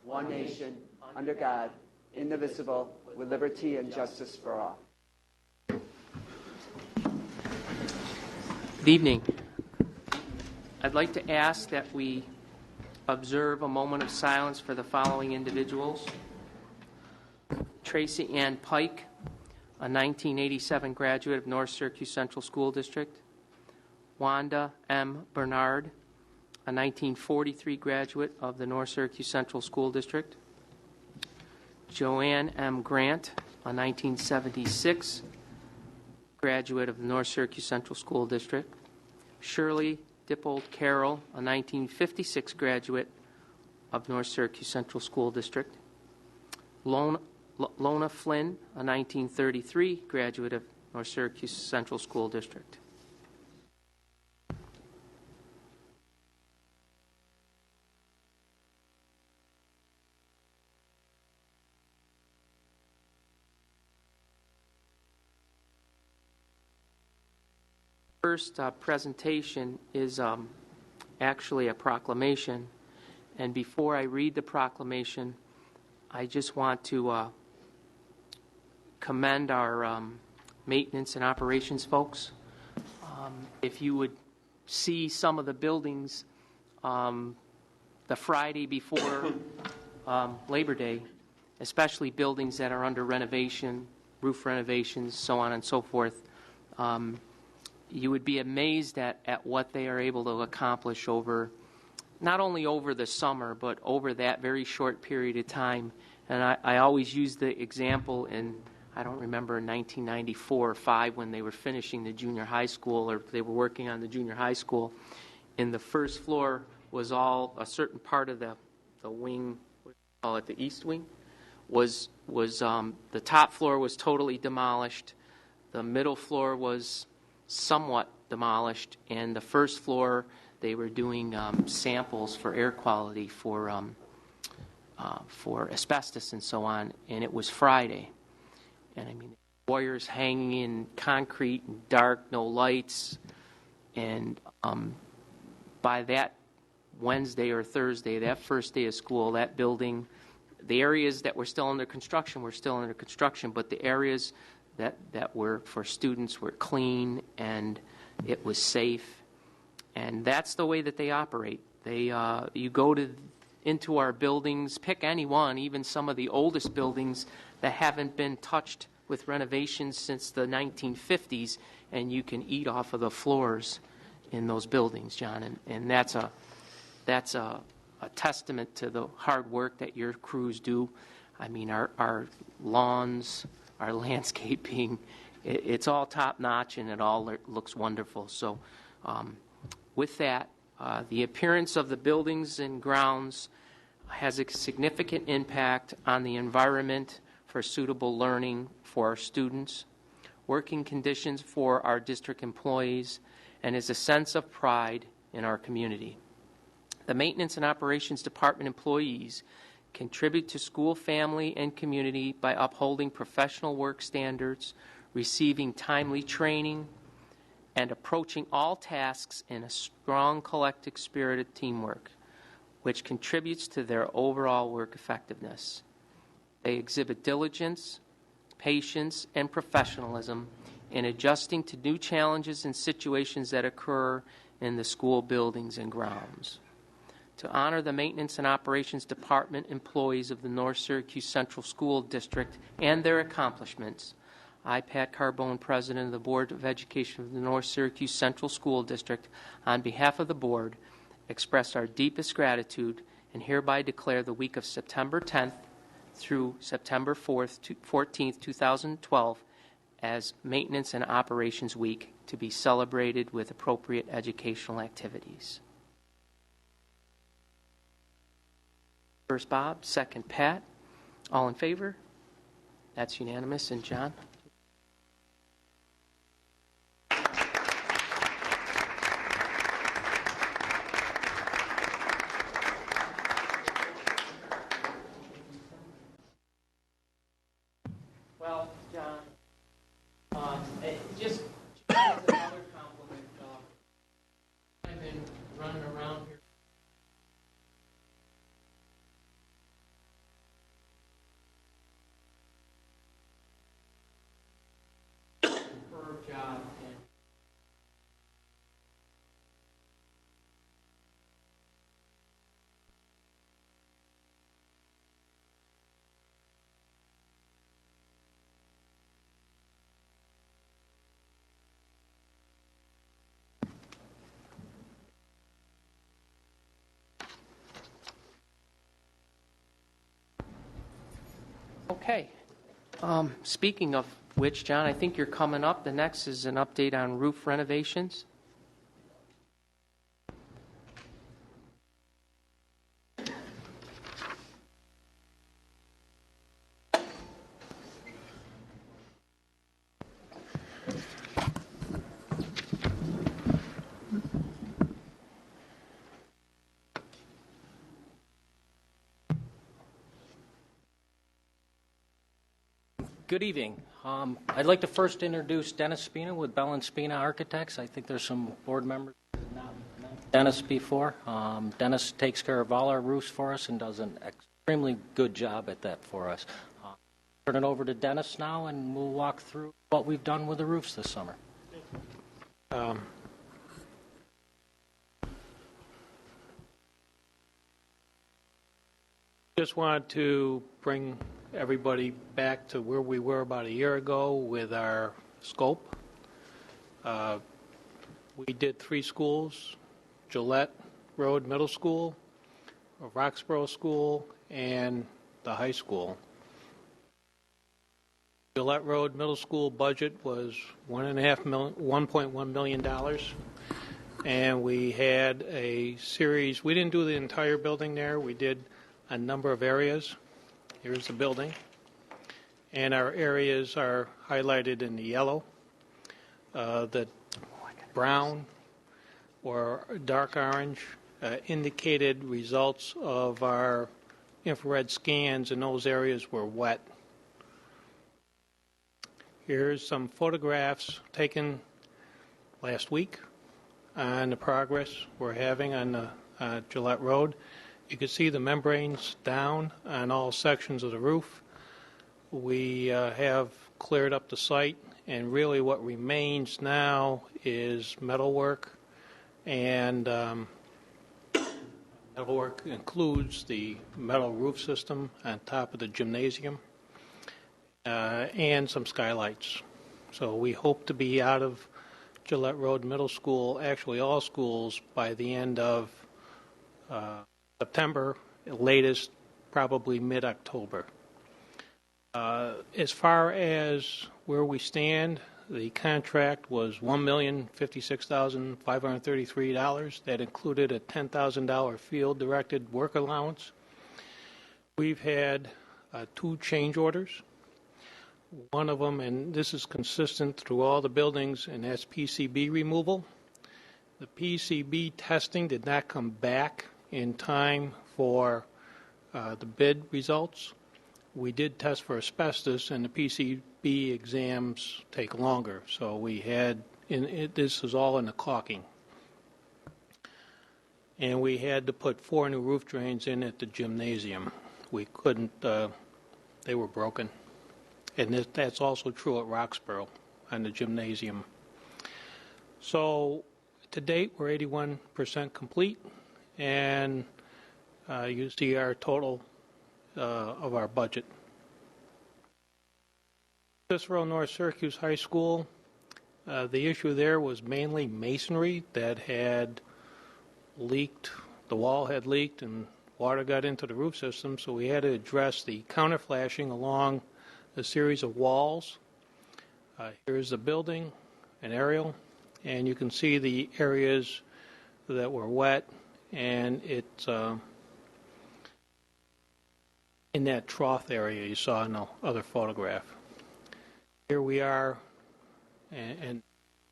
one nation, under God, indivisible, with liberty and justice for all. Good evening. I'd like to ask that we observe a moment of silence for the following individuals. Tracy Ann Pike, a 1987 graduate of North Syracuse Central School District. Wanda M. Bernard, a 1943 graduate of the North Syracuse Central School District. Joanne M. Grant, a 1976 graduate of the North Syracuse Central School District. Shirley Dippold Carroll, a 1956 graduate of North Syracuse Central School District. Lona Flynn, a 1933 graduate of North Syracuse Central School District. First presentation is actually a proclamation, and before I read the proclamation, I just want to commend our maintenance and operations folks. If you would see some of the buildings the Friday before Labor Day, especially buildings that are under renovation, roof renovations, so on and so forth, you would be amazed at what they are able to accomplish over, not only over the summer, but over that very short period of time. And I always use the example in, I don't remember, in 1994 or 5 when they were finishing the junior high school, or they were working on the junior high school. In the first floor was all, a certain part of the wing, what do you call it, the east wing, was the top floor was totally demolished. The middle floor was somewhat demolished, and the first floor they were doing samples for air quality for asbestos and so on, and it was Friday. And I mean, wires hanging in concrete and dark, no lights, and by that Wednesday or Thursday, that first day of school, that building, the areas that were still under construction were still under construction, but the areas that were for students were clean, and it was safe, and that's the way that they operate. They you go into our buildings, pick any one, even some of the oldest buildings that haven't been touched with renovations since the 1950s, and you can eat off of the floors in those buildings, John, and that's a testament to the hard work that your crews do. I mean, our lawns, our landscaping, it's all top-notch, and it all looks wonderful. So with that, the appearance of the buildings and grounds has a significant impact on the environment for suitable learning for our students, working conditions for our district employees, and is a sense of pride in our community. The Maintenance and Operations Department employees contribute to school, family, and community by upholding professional work standards, receiving timely training, and approaching all tasks in a strong collective spirit of teamwork, which contributes to their overall work effectiveness. They exhibit diligence, patience, and professionalism in adjusting to new challenges and situations that occur in the school buildings and grounds. To honor the Maintenance and Operations Department employees of the North Syracuse Central School District and their accomplishments, I, Pat Carbone, President of the Board of Education of the North Syracuse Central School District, on behalf of the Board, express our deepest gratitude and hereby declare the week of September 10th through September 14th, 2012 as Maintenance and Operations Week, to be celebrated with appropriate educational activities. First Bob, second Pat. All in favor? That's unanimous. And John? Well, John, just as another compliment, I've been running around here Okay. Speaking of which, John, I think you're coming up. The next is an update on roof renovations. Good evening. I'd like to first introduce Dennis Spina with Bell and Spina Architects. I think there's some board members who have not met Dennis before. Dennis takes care of all our roofs for us and does an extremely good job at that for us. Turn it over to Dennis now, and we'll walk through what we've done with the roofs this summer. Just wanted to bring everybody back to where we were about a year ago with our scope. We did 3 schools: Gillette Road Middle School, Roxborough School, and the high school. Gillette Road Middle School budget was $1.1 million, and we had a series. We didn't do the entire building there. We did a number of areas. Here's the building, and our areas are highlighted in the yellow. The brown or dark orange indicated results of our infrared scans, and those areas were wet. Here's some photographs taken last week on the progress we're having on Gillette Road. You can see the membranes down on all sections of the roof. We have cleared up the site, and really what remains now is metalwork, and metalwork includes the metal roof system on top of the gymnasium and some skylights. So we hope to be out of Gillette Road Middle School, actually all schools, by the end of September, latest probably mid-October. As far as where we stand, the contract was $1,056,533. That included a $10,000 field-directed work allowance. We've had 2 change orders. One of them, and this is consistent through all the buildings, and that's PCB removal. The PCB testing did not come back in time for the bid results. We did test for asbestos, and the PCB exams take longer. So we had, this is all in the caulking. And we had to put 4 new roof drains in at the gymnasium. We couldn't, they were broken. And that's also true at Roxborough on the gymnasium. So to date, we're 81% complete. And you see our total of our budget. Cicero North Syracuse High School, the issue there was mainly masonry that had leaked. The wall had leaked and water got into the roof system, so we had to address the counterflashing along a series of walls. Here's the building, an aerial, and you can see the areas that were wet, and it's in that trough area you saw in the other photograph. Here we are and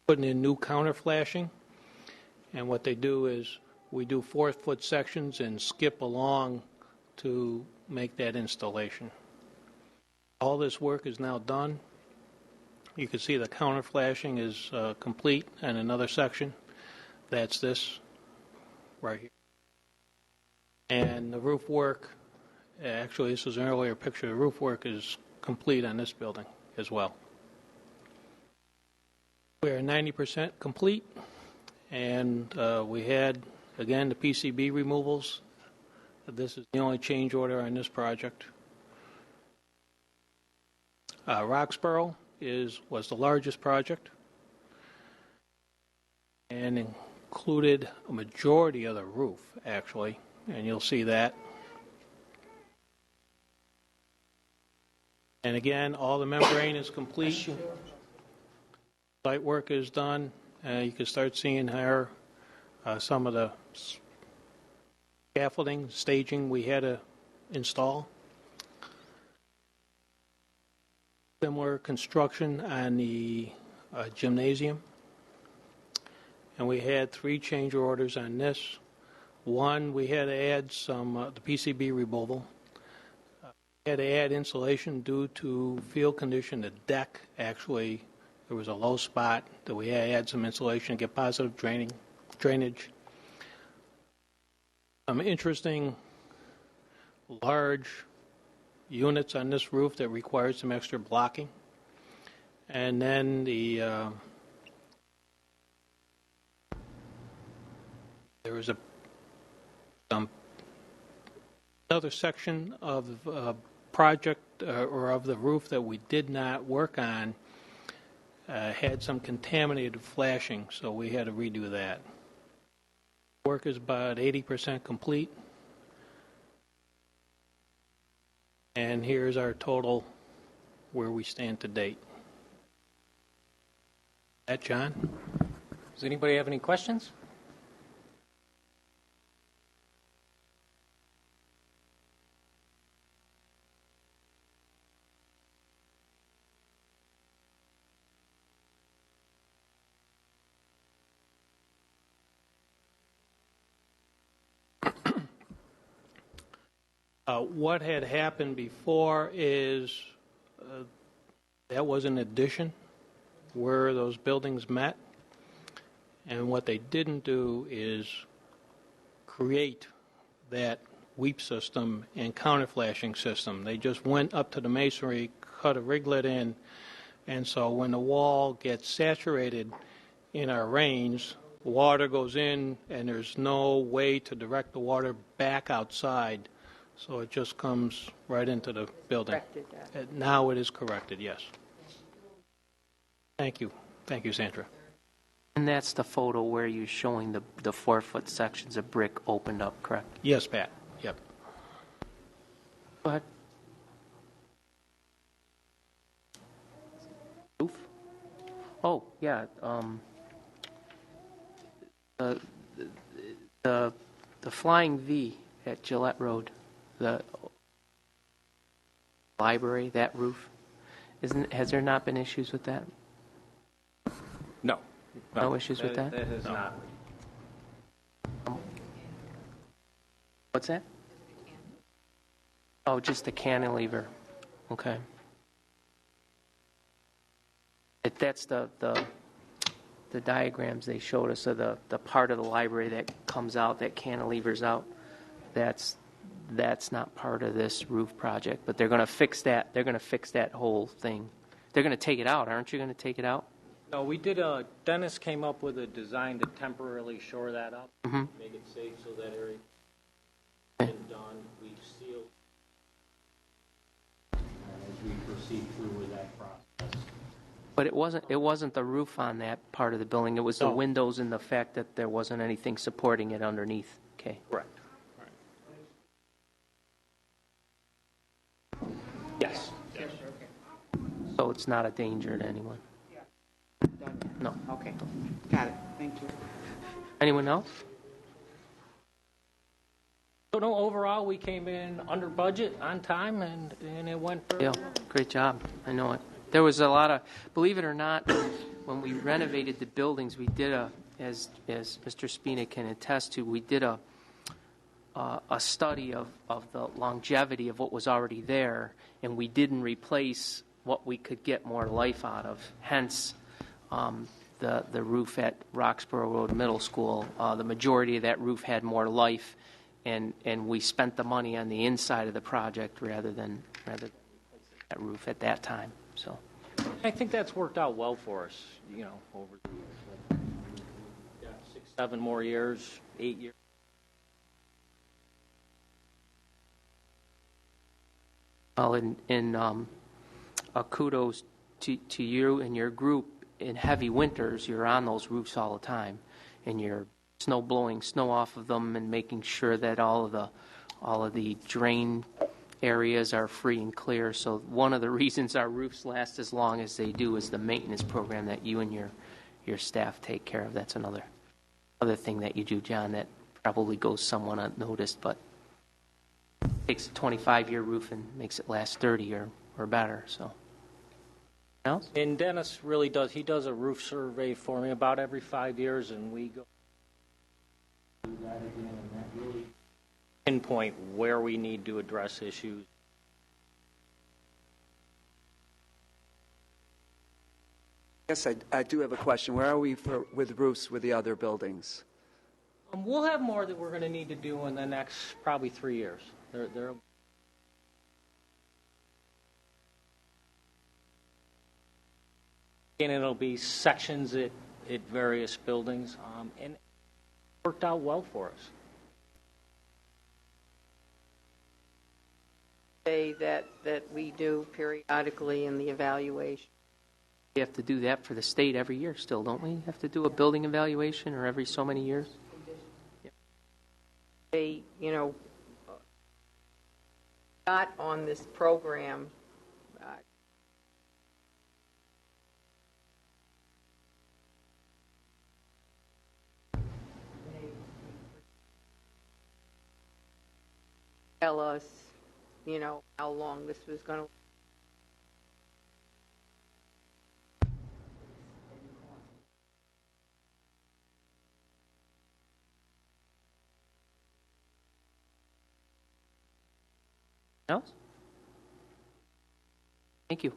putting in new counterflashing, and what they do is we do 4-foot sections and skip along to make that installation. All this work is now done. You can see the counterflashing is complete in another section. That's this right here. And the roof work, actually this was an earlier picture, the roof work is complete on this building as well. We are 90% complete, and we had, again, the PCB removals. This is the only change order on this project. Roxborough was the largest project and included a majority of the roof, actually, and you'll see that. And again, all the membrane is complete. Site work is done. You can start seeing here some of the scaffolding, staging we had to install. Similar construction on the gymnasium. And we had 3 change orders on this. One, we had to add some, the PCB removal. We had to add insulation due to field condition. The deck, actually, there was a low spot that we had to add some insulation to get positive drainage. Some interesting large units on this roof that required some extra blocking. And then there was another section of the project or of the roof that we did not work on, had some contaminated flashing, so we had to redo that. Work is about 80% complete. And here's our total where we stand to date. That, John? Does anybody have any questions? What had happened before is that was an addition where those buildings met. And what they didn't do is create that weep system and counterflashing system. They just went up to the masonry, cut a riglet in, and so when the wall gets saturated in our rains, water goes in and there's no way to direct the water back outside. So it just comes right into the building. Corrected that. Now it is corrected, yes. Thank you. Thank you, Sandra. And that's the photo where you're showing the 4-foot sections of brick opened up, correct? Yes, Pat. Yep. Go ahead. Roof? Oh, yeah. The Flying V at Gillette Road, the library, that roof, has there not been issues with that? No. No issues with that? That has not. What's that? Oh, just the cantilever. Okay. That's the diagrams they showed us of the part of the library that comes out, that cantilevers out. That's not part of this roof project, but they're going to fix that. They're going to fix that whole thing. They're going to take it out, aren't you going to take it out? No, we did Dennis came up with a design to temporarily shore that up, make it safe so that area has been done. We've sealed as we proceed through with that process. But it wasn't the roof on that part of the building. It was the No. windows and the fact that there wasn't anything supporting it underneath. Okay. Correct. Yes. So it's not a danger to anyone. Done. No. Okay, got it, thank you. Anyone else? So no, overall, we came in under budget, on time, and it went very Yeah, well. great job. I know it. There was a lot of, believe it or not, when we renovated the buildings, we did as Mr. Spina can attest to, we did a study of the longevity of what was already there, and we didn't replace what we could get more life out of. Hence, the roof at Roxborough Road Middle School, the majority of that roof had more life, and we spent the money on the inside of the project rather than that roof at that time. So I think that's worked out well for us, over the years. Yeah, 6, 7 more years, 8 years. well, in kudos to you and your group. In heavy winters, you're on those roofs all the time, and you're blowing snow off of them and making sure that all of the drain areas are free and clear. So one of the reasons our roofs last as long as they do is the maintenance program that you and your staff take care of. That's another thing that you do, John, that probably goes somewhat unnoticed, but takes a 25-year roof and makes it last 30 or better. So, else? And Dennis really does. He does a roof survey for me about every 5 years, and we go through that again, and that really pinpoint where we need to address issues. Yes, I do have a question. Where are we with roofs with the other buildings? We'll have more that we're going to need to do in the next probably 3 years. They're and it'll be sections at various buildings, and it worked out well for us. That we do periodically in the evaluation. We have to do that for the state every year still, don't we? Have to do a building evaluation or every so many years? They, got on this program. Tell us, how long this was going to. Else? Thank you.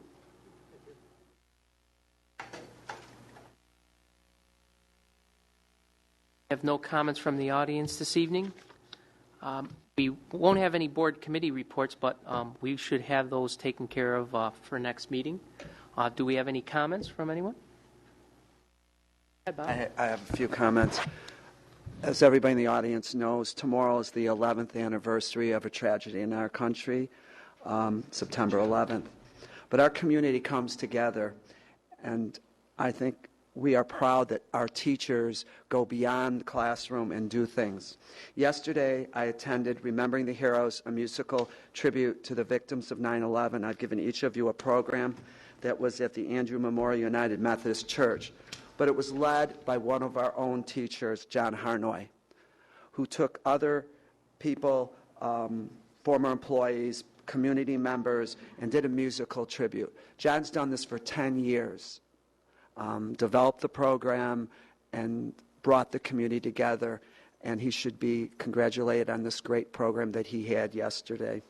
I have no comments from the audience this evening. We won't have any board committee reports, but we should have those taken care of for next meeting. Do we have any comments from anyone? I have a few comments. As everybody in the audience knows, tomorrow is the 11th anniversary of a tragedy in our country, September 11th. But our community comes together, and I think we are proud that our teachers go beyond the classroom and do things. Yesterday, I attended Remembering the Heroes, a musical tribute to the victims of 9/11. I've given each of you a program that was at the Andrew Memorial United Methodist Church. But it was led by one of our own teachers, John Harnoy, who took other people, former employees, community members, and did a musical tribute. John's done this for 10 years, developed the program, and brought the community together, and he should be congratulated on this great program that he had yesterday.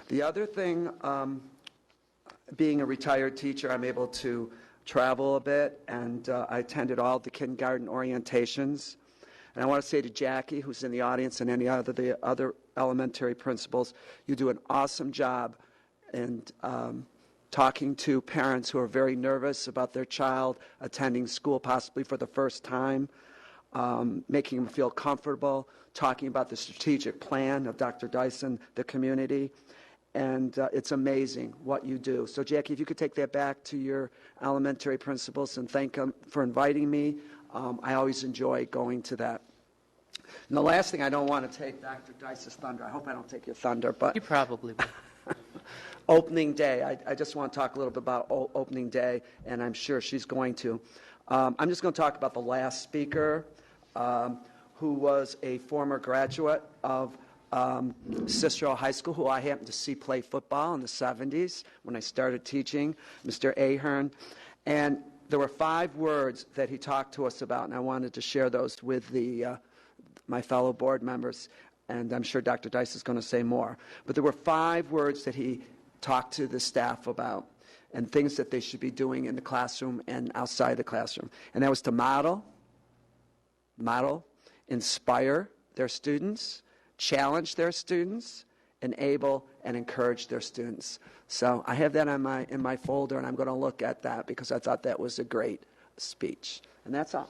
The other thing, being a retired teacher, I'm able to travel a bit, and I attended all the kindergarten orientations. And I want to say to Jackie, who's in the audience, and any other the other elementary principals, you do an awesome job in talking to parents who are very nervous about their child attending school possibly for the first time, making them feel comfortable, talking about the strategic plan of Dr. Dyson, the community. And it's amazing what you do. So, Jackie, if you could take that back to your elementary principals and thank them for inviting me. I always enjoy going to that. And the last thing, I don't want to take Dr. Dice's thunder. I hope I don't take your thunder. But You probably will. opening day, I just want to talk a little bit about opening day, and I'm sure she's going to. I'm just going to talk about the last speaker, who was a former graduate of Cicero High School, who I happened to see play football in the 70s when I started teaching, Mr. Ahern. And there were 5 words that he talked to us about, and I wanted to share those with my fellow board members, and I'm sure Dr. Dice is going to say more. But there were 5 words that he talked to the staff about, and things that they should be doing in the classroom and outside the classroom. And that was to model, inspire their students, challenge their students, enable, and encourage their students. So I have that in my folder, and I'm going to look at that because I thought that was a great speech. And that's all.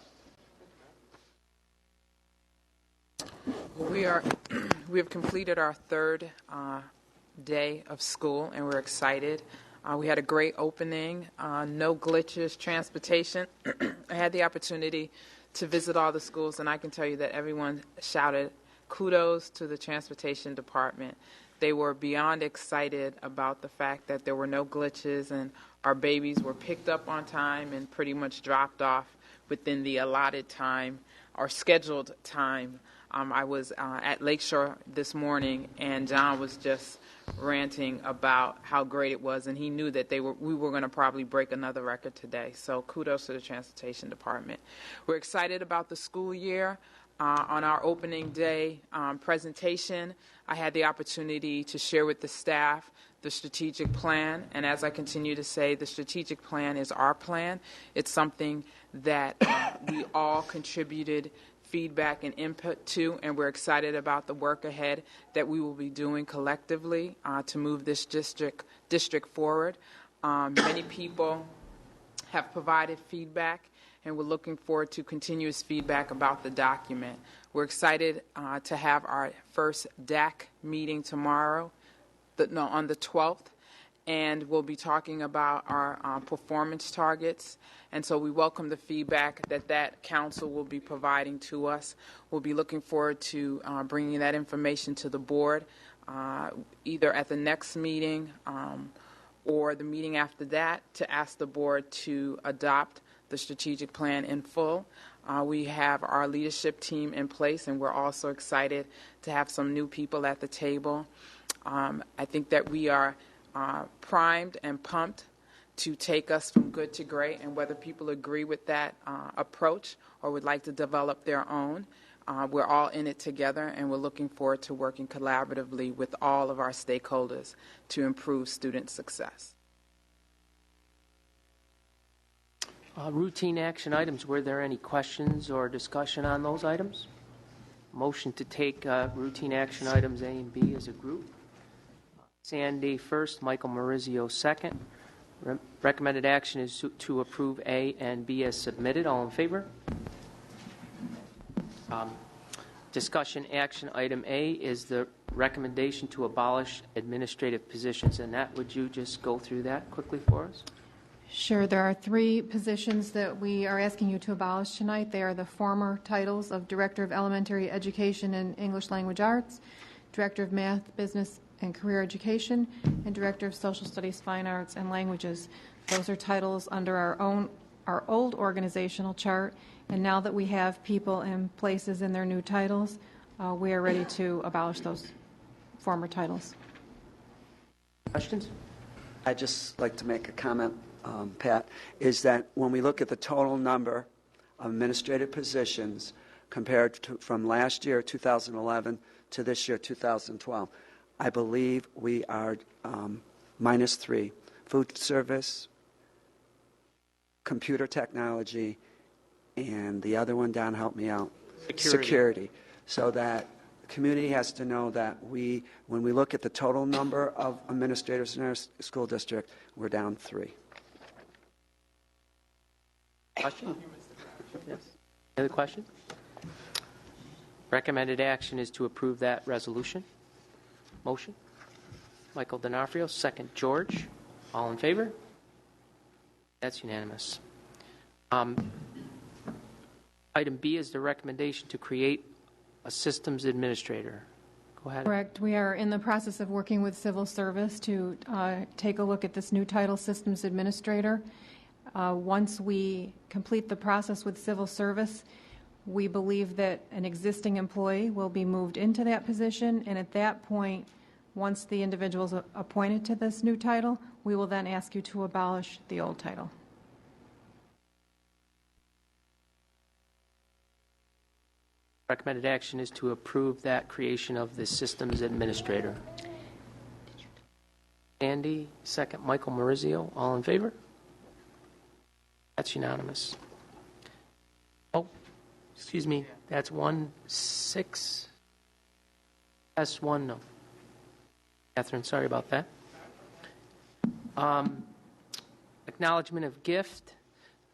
We have completed our 3rd day of school, and we're excited. We had a great opening, no glitches, transportation. I had the opportunity to visit all the schools, and I can tell you that everyone shouted kudos to the transportation department. They were beyond excited about the fact that there were no glitches and our babies were picked up on time and pretty much dropped off within the allotted time or scheduled time. I was at Lakeshore this morning, and John was just ranting about how great it was, and he knew that we were going to probably break another record today. So kudos to the Transportation Department. We're excited about the school year. On our opening day presentation, I had the opportunity to share with the staff the strategic plan, and as I continue to say, the strategic plan is our plan. It's something that we all contributed feedback and input to, and we're excited about the work ahead that we will be doing collectively to move this district forward. Many people have provided feedback, and we're looking forward to continuous feedback about the document. We're excited to have our first DAC meeting tomorrow, on the 12th, and we'll be talking about our performance targets. And so we welcome the feedback that council will be providing to us. We'll be looking forward to bringing that information to the board, either at the next meeting or the meeting after that, to ask the board to adopt the strategic plan in full. We have our leadership team in place, and we're also excited to have some new people at the table. I think that we are primed and pumped to take us from good to great, and whether people agree with that approach or would like to develop their own, we're all in it together, and we're looking forward to working collaboratively with all of our stakeholders to improve student success. Routine action items. Were there any questions or discussion on those items? Motion to take routine action items A and B as a group. Sandy first, Michael Maurizio second. Recommended action is to approve A and B as submitted. All in favor? Discussion action item A is the recommendation to abolish administrative positions. Annette, would you just go through that quickly for us? Sure. There are 3 positions that we are asking you to abolish tonight. They are the former titles of Director of Elementary Education and English Language Arts, Director of Math, Business, and Career Education, and Director of Social Studies, Fine Arts, and Languages. Those are titles under our old organizational chart, and now that we have people in places in their new titles, we are ready to abolish those former titles. Questions? I'd just like to make a comment, Pat, is that when we look at the total number of administrative positions compared to from last year, 2011, to this year, 2012, I believe we are -3. Food service, computer technology, and the other one, Don, help me out. Security. So that the community has to know that when we look at the total number of administrators in our school district, we're down 3. Question? Yes. Any other question? Recommended action is to approve that resolution. Motion. Michael D'Onofrio, second. George. All in favor? That's unanimous. Item B is the recommendation to create a systems administrator. Go ahead. Correct. We are in the process of working with Civil Service to take a look at this new title, Systems Administrator. Once we complete the process with Civil Service, we believe that an existing employee will be moved into that position, and at that point, once the individual is appointed to this new title, we will then ask you to abolish the old title. Recommended action is to approve that creation of the systems administrator. Andy, second. Michael Maurizio, all in favor? That's unanimous. Oh, excuse me, that's 1-6. S1, no. Catherine, sorry about that. Acknowledgement of gift.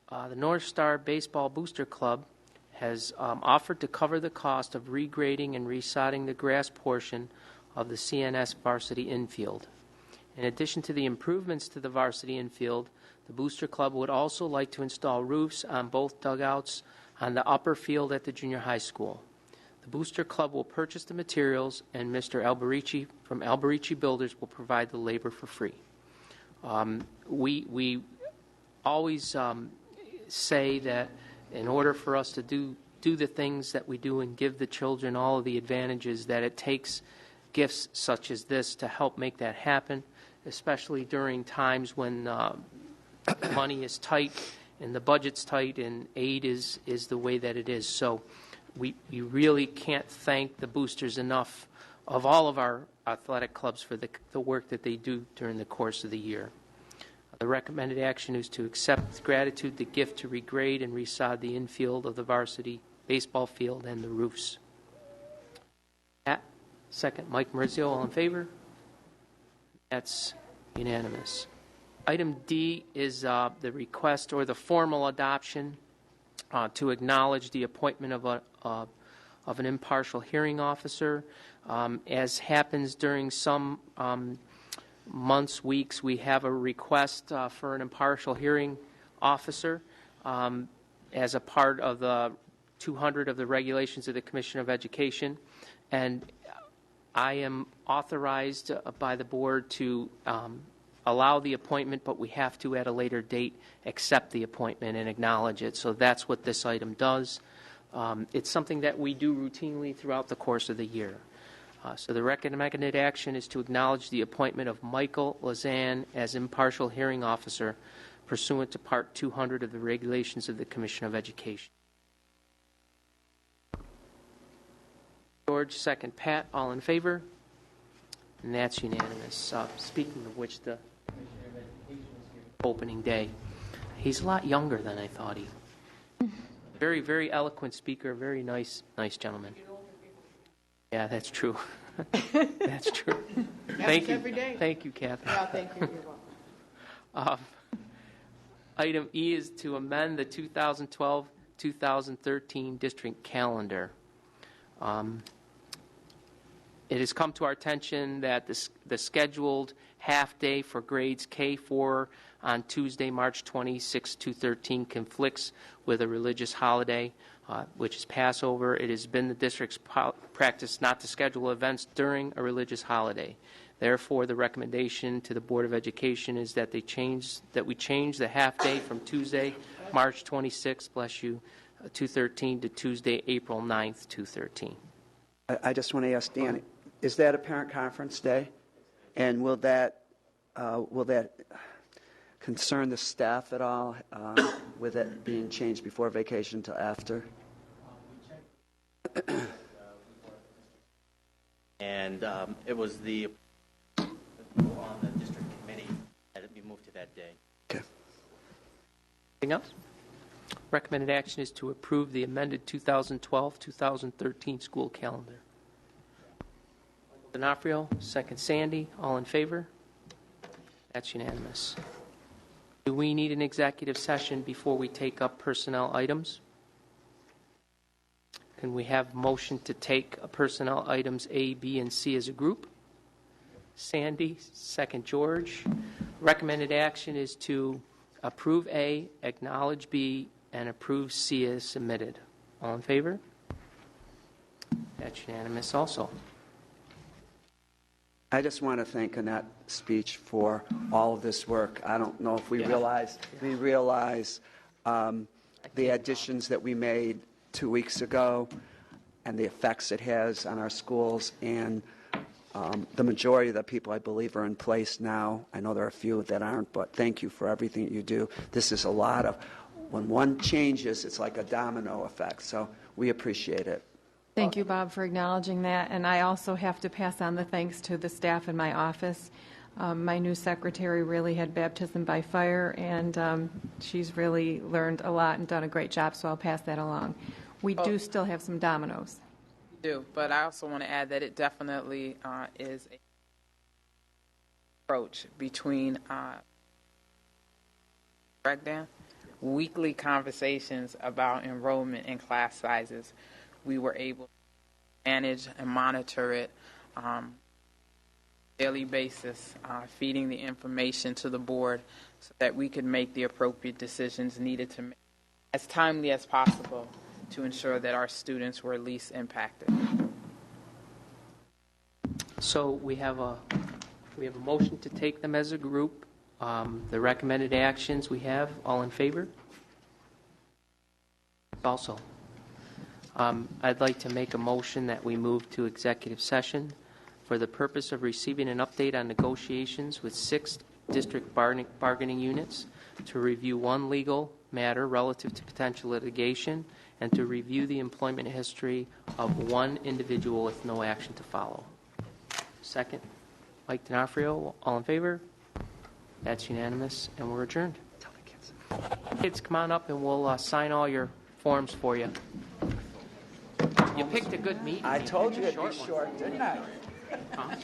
The North Star Baseball Booster Club has offered to cover the cost of regrading and resodding the grass portion of the CNS varsity infield. In addition to the improvements to the varsity infield, the Booster Club would also like to install roofs on both dugouts on the upper field at the junior high school. The The Booster Club will purchase the materials, and Mr. Alberici from Alberici Builders will provide the labor for free. We always say that in order for us to do the things that we do and give the children all of the advantages, that it takes gifts such as this to help make that happen, especially during times when money is tight and the budget's tight and aid is the way that it is. So we really can't thank the boosters enough of all of our athletic clubs for the work that they do during the course of the year. The recommended action is to accept with gratitude the gift to regrade and resod the infield of the varsity baseball field and the roofs. Pat, second. Mike Marizio, all in favor? That's unanimous. Item D is the request or the formal adoption to acknowledge the appointment of an impartial hearing officer. As happens during some months, weeks, we have a request for an impartial hearing officer as a part of the 200 of the regulations of the Commission of Education. And I am authorized by the board to allow the appointment, but we have to, at a later date, accept the appointment and acknowledge it. So that's what this item does. It's something that we do routinely throughout the course of the year. So the recommended action is to acknowledge the appointment of Michael Lazan as impartial hearing officer pursuant to Part 200 of the regulations of the Commission of Education. George, second. Pat, all in favor? And that's unanimous. Speaking of which, the Commissioner of Education is here opening day. He's a lot younger than I thought he. Very, very eloquent speaker. Very nice gentleman. Yeah, that's true. That's true. Thank you. Every day. Thank you, Catherine. Yeah, thank you. You're welcome. Item E is to amend the 2012-2013 district calendar. It has come to our attention that the scheduled half-day for grades K-4 on Tuesday, March 26, 2013, conflicts with a religious holiday, which is Passover. It has been the district's practice not to schedule events during a religious holiday. Therefore, the recommendation to the Board of Education is that we change the half-day from Tuesday, March 26, 2013, to Tuesday, April 9th, 2013. I just want to ask Dan, is that a parent conference day? And will that concern the staff at all with it being changed before vacation to after? And it was on the district committee that it be moved to that day. Okay. Anything else? Recommended action is to approve the amended 2012-2013 school calendar. D'Onofrio, second. Sandy, all in favor? That's unanimous. Do we need an executive session before we take up personnel items? Can we have motion to take personnel items A, B, and C as a group? Sandy, second. George. Recommended action is to approve A, acknowledge B, and approve C as submitted. All in favor? That's unanimous also. I just want to thank Annette's speech for all of this work. I don't know if we realize the additions that we made 2 weeks ago and the effects it has on our schools, and the majority of the people, I believe, are in place now. I know there are a few that aren't, but thank you for everything that you do. This is a lot of, when one changes, it's like a domino effect, so we appreciate it. Thank you, Bob, for acknowledging that. And I also have to pass on the thanks to the staff in my office. My new secretary really had baptism by fire, and she's really learned a lot and done a great job, so I'll pass that along. We do still have some dominoes. We do, but I also want to add that it definitely is a approach between weekly conversations about enrollment and class sizes. We were able to manage and monitor it daily basis, feeding the information to the board so that we could make the appropriate decisions needed to make as timely as possible to ensure that our students were least impacted. So we have a motion to take them as a group. The recommended actions we have, all in favor? Also, I'd like to make a motion that we move to executive session for the purpose of receiving an update on negotiations with 6 district bargaining units, to review one legal matter relative to potential litigation, and to review the employment history of one individual with no action to follow. Second, Mike D'Onofrio, all in favor? That's unanimous, and we're adjourned. Kids, come on up and we'll sign all your forms for you. You picked a good meeting. I told you Picked a it'd be one. short, didn't I? Huh?